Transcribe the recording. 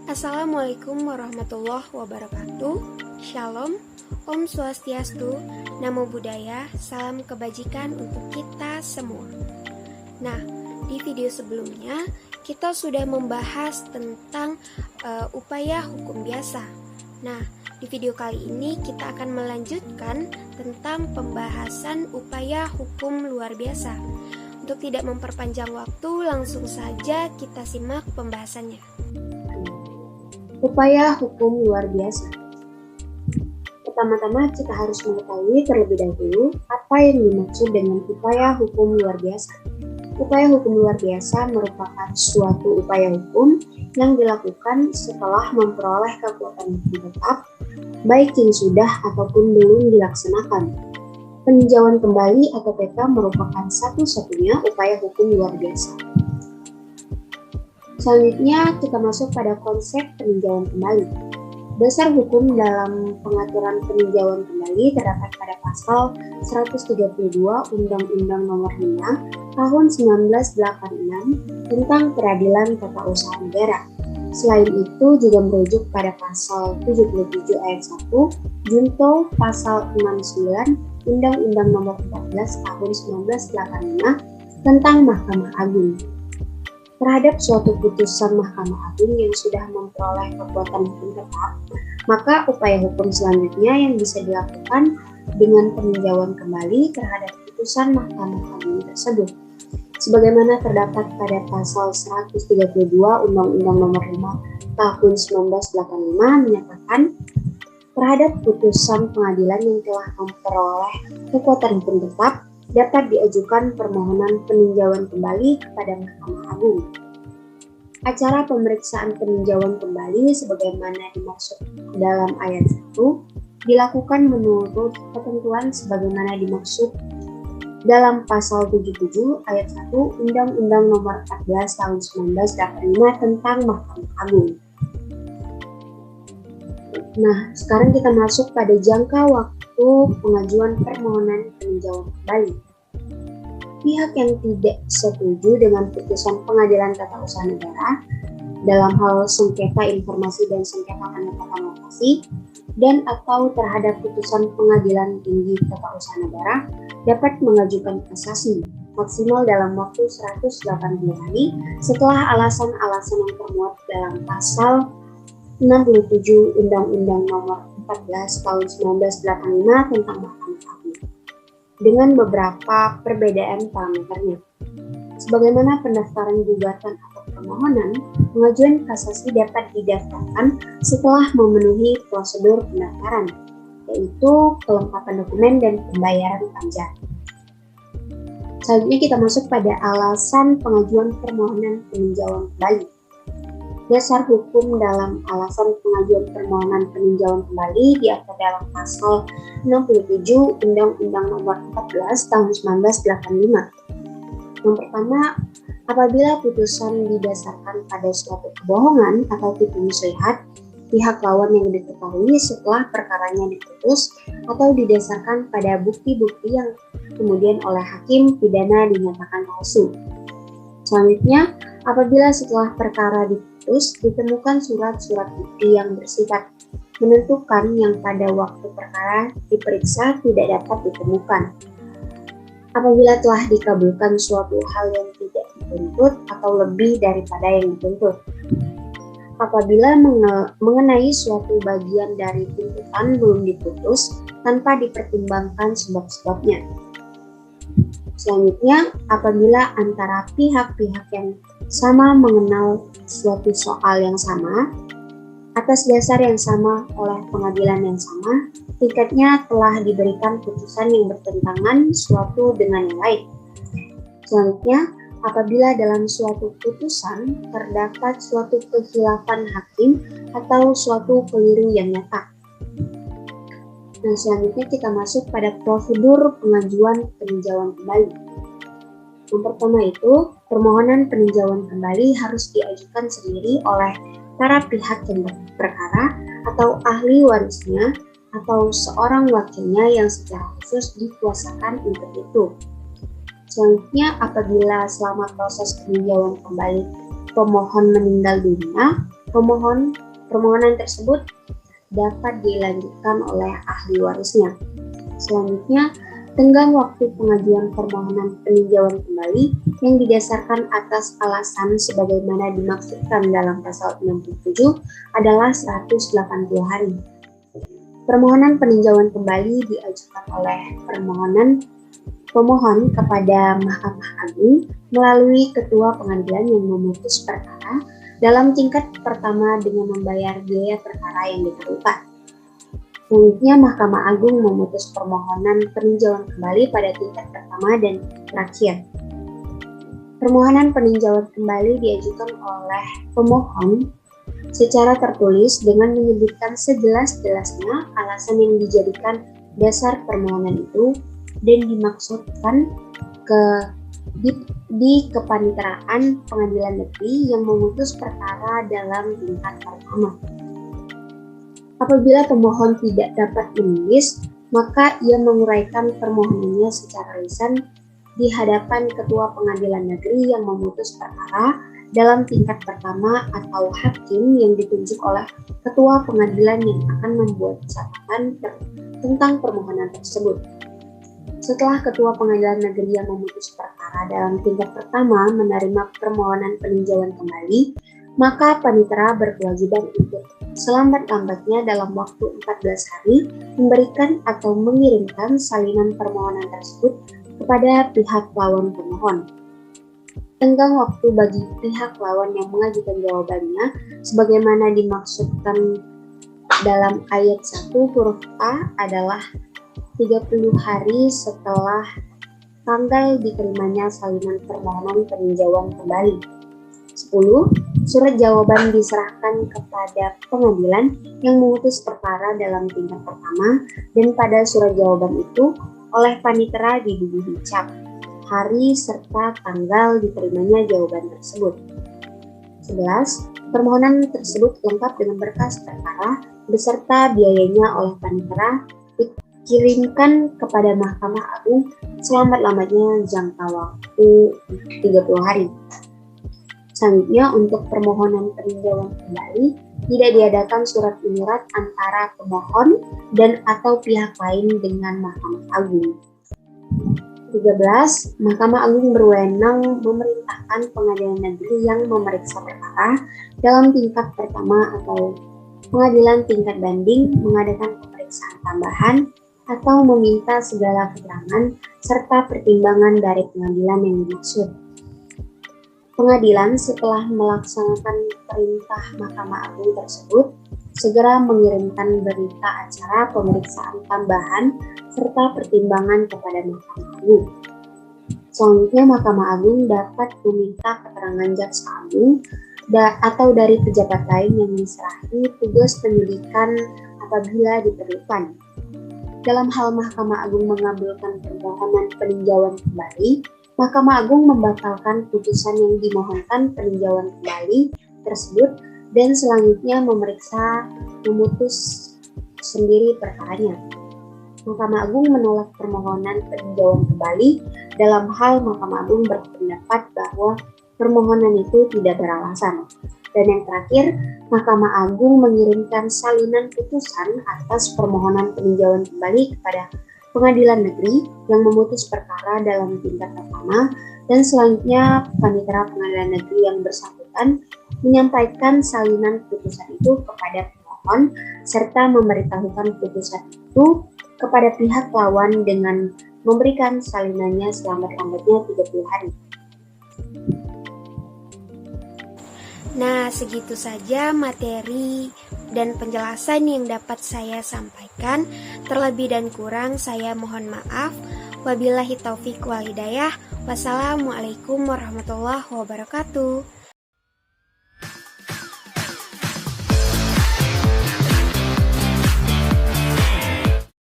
Assalamualaikum warahmatullahi wabarakatuh. Shalom, Om Swastiastu, Namo Buddhaya, salam kebajikan untuk kita semua. Nah, di video sebelumnya kita sudah membahas tentang upaya hukum biasa. Nah, di video kali ini kita akan melanjutkan tentang pembahasan upaya hukum luar biasa. Untuk tidak memperpanjang waktu, langsung saja kita simak pembahasannya. Upaya hukum luar biasa. Pertama-tama kita harus mengetahui terlebih dahulu apa yang dimaksud dengan upaya hukum luar biasa. Upaya hukum luar biasa merupakan suatu upaya hukum yang dilakukan setelah memperoleh kekuatan hukum tetap, baik yang sudah ataupun belum dilaksanakan. Peninjauan kembali atau PK merupakan satu-satunya upaya hukum luar biasa. Selanjutnya kita masuk pada konsep peninjauan kembali. Dasar hukum dalam pengaturan peninjauan kembali terdapat pada pasal 132 Undang-Undang Nomor 5 Tahun 1986 tentang Peradilan Tata Usaha Negara. Selain itu juga merujuk pada pasal 77 ayat 1 junto pasal 69 Undang-Undang Nomor 14 Tahun 1985 tentang Mahkamah Agung. Terhadap suatu putusan Mahkamah Agung yang sudah memperoleh kekuatan hukum tetap, maka upaya hukum selanjutnya yang bisa dilakukan dengan peninjauan kembali terhadap putusan Mahkamah Agung tersebut. Sebagaimana terdapat pada pasal 132 Undang-Undang Nomor 5 Tahun 1985 menyatakan terhadap putusan pengadilan yang telah memperoleh kekuatan hukum tetap dapat diajukan permohonan peninjauan kembali kepada Mahkamah Agung. Acara pemeriksaan peninjauan kembali sebagaimana dimaksud dalam ayat 1 dilakukan menurut ketentuan sebagaimana dimaksud dalam pasal 77 ayat 1 Undang-Undang Nomor 14 Tahun 1985 tentang Mahkamah Agung. Nah, sekarang kita masuk pada jangka waktu pengajuan permohonan peninjauan kembali. Pihak yang tidak setuju dengan putusan Pengadilan Tata Usaha Negara dalam hal sengketa informasi dan sengketa penetapan lokasi dan atau terhadap putusan Pengadilan Tinggi Tata Usaha Negara dapat mengajukan kasasi maksimal dalam waktu 180 hari setelah alasan-alasan yang termuat dalam pasal 67 Undang-Undang Nomor 14 Tahun 1985 tentang Mahkamah Agung dengan beberapa perbedaan parameternya. Sebagaimana pendaftaran gugatan atau permohonan, pengajuan kasasi dapat didaftarkan setelah memenuhi prosedur pendaftaran, yaitu kelengkapan dokumen dan pembayaran pajak. Selanjutnya kita masuk pada alasan pengajuan permohonan peninjauan kembali. Dasar hukum dalam alasan pengajuan permohonan peninjauan kembali diatur dalam pasal 67 Undang-Undang Nomor 14 Tahun 1985. Yang pertama, apabila putusan didasarkan pada suatu kebohongan atau tipu muslihat pihak lawan yang diketahui setelah perkaranya diputus atau didasarkan pada bukti-bukti yang kemudian oleh hakim pidana dinyatakan palsu. Selanjutnya, apabila setelah perkara diputus ditemukan surat-surat bukti yang bersifat menentukan yang pada waktu perkara diperiksa tidak dapat ditemukan. Apabila telah dikabulkan suatu hal yang tidak dituntut atau lebih daripada yang dituntut. Apabila mengenai suatu bagian dari tuntutan belum diputus tanpa dipertimbangkan sebab-sebabnya. Selanjutnya, apabila antara pihak-pihak yang sama mengenal suatu soal yang sama, atas dasar yang sama oleh pengadilan yang sama, tingkatnya telah diberikan putusan yang bertentangan suatu dengan yang lain. Selanjutnya, apabila dalam suatu putusan terdapat suatu kekhilafan hakim atau suatu keliru yang nyata. Nah, selanjutnya kita masuk pada prosedur pengajuan peninjauan kembali. Yang pertama itu, permohonan peninjauan kembali harus diajukan sendiri oleh para pihak yang berperkara atau ahli warisnya atau seorang wakilnya yang secara khusus dikuasakan untuk itu. Selanjutnya, apabila selama proses peninjauan kembali pemohon meninggal dunia permohonan tersebut dapat dilanjutkan oleh ahli warisnya. Selanjutnya, tenggang waktu pengajuan permohonan peninjauan kembali yang didasarkan atas alasan sebagaimana dimaksudkan dalam pasal 67 adalah 180 hari. Permohonan peninjauan kembali diajukan oleh pemohon kepada Mahkamah Agung melalui ketua pengadilan yang memutus perkara dalam tingkat pertama dengan membayar biaya perkara yang diperlukan. Selanjutnya, Mahkamah Agung memutus permohonan peninjauan kembali pada tingkat pertama dan terakhir. Permohonan peninjauan kembali diajukan oleh pemohon secara tertulis dengan menyebutkan sejelas-jelasnya alasan yang dijadikan dasar permohonan itu dan dimaksudkan di kepaniteraan pengadilan negeri yang memutus perkara dalam tingkat pertama. Apabila pemohon tidak dapat menulis, maka ia menguraikan permohonannya secara lisan di hadapan ketua pengadilan negeri yang memutus perkara dalam tingkat pertama atau hakim yang ditunjuk oleh ketua pengadilan yang akan membuat catatan tentang permohonan tersebut. Setelah ketua pengadilan negeri yang memutus perkara dalam tingkat pertama menerima permohonan peninjauan kembali, maka panitera berkewajiban untuk selambat-lambatnya dalam waktu 14 hari memberikan atau mengirimkan salinan permohonan tersebut kepada pihak lawan pemohon. Tenggang waktu bagi pihak lawan yang mengajukan jawabannya sebagaimana dimaksudkan dalam ayat 1 huruf A adalah 30 hari setelah tanggal diterimanya salinan permohonan peninjauan kembali. 10. Surat jawaban diserahkan kepada pengadilan yang memutus perkara dalam tingkat pertama dan pada surat jawaban itu oleh panitera dibubuhi cap, hari serta tanggal diterimanya jawaban tersebut. 11. Permohonan tersebut lengkap dengan berkas perkara beserta biayanya oleh panitera dikirimkan kepada Mahkamah Agung selambat-lambatnya jangka waktu 30 hari. Selanjutnya, untuk permohonan peninjauan kembali tidak diadakan surat menyurat antara pemohon dan atau pihak lain dengan Mahkamah Agung. 13. Mahkamah Agung berwenang memerintahkan pengadilan negeri yang memeriksa perkara dalam tingkat pertama atau pengadilan tingkat banding mengadakan pemeriksaan tambahan atau meminta segala keterangan serta pertimbangan dari pengadilan yang dimaksud. Pengadilan setelah melaksanakan perintah Mahkamah Agung tersebut segera mengirimkan berita acara pemeriksaan tambahan serta pertimbangan kepada Mahkamah Agung. Selanjutnya, Mahkamah Agung dapat meminta keterangan Jaksa Agung atau dari pejabat lain yang diserahi tugas penyidikan apabila diperlukan. Dalam hal Mahkamah Agung mengabulkan permohonan peninjauan kembali, Mahkamah Agung membatalkan putusan yang dimohonkan peninjauan kembali tersebut dan selanjutnya memutus sendiri perkaranya. Mahkamah Agung menolak permohonan peninjauan kembali dalam hal Mahkamah Agung berpendapat bahwa permohonan itu tidak beralasan. Dan yang terakhir, Mahkamah Agung mengirimkan salinan putusan atas permohonan peninjauan kembali kepada Pengadilan Negeri yang memutus perkara dalam tingkat pertama dan selanjutnya panitera Pengadilan Negeri yang bersangkutan menyampaikan salinan putusan itu kepada pemohon serta memberitahukan putusan itu kepada pihak lawan dengan memberikan salinannya selambat-lambatnya 30 hari. Nah, segitu saja materi dan penjelasan yang dapat saya sampaikan. Terlebih dan kurang saya mohon maaf. Wabillahi taufik wal hidayah. Wassalamualaikum warahmatullahi wabarakatuh.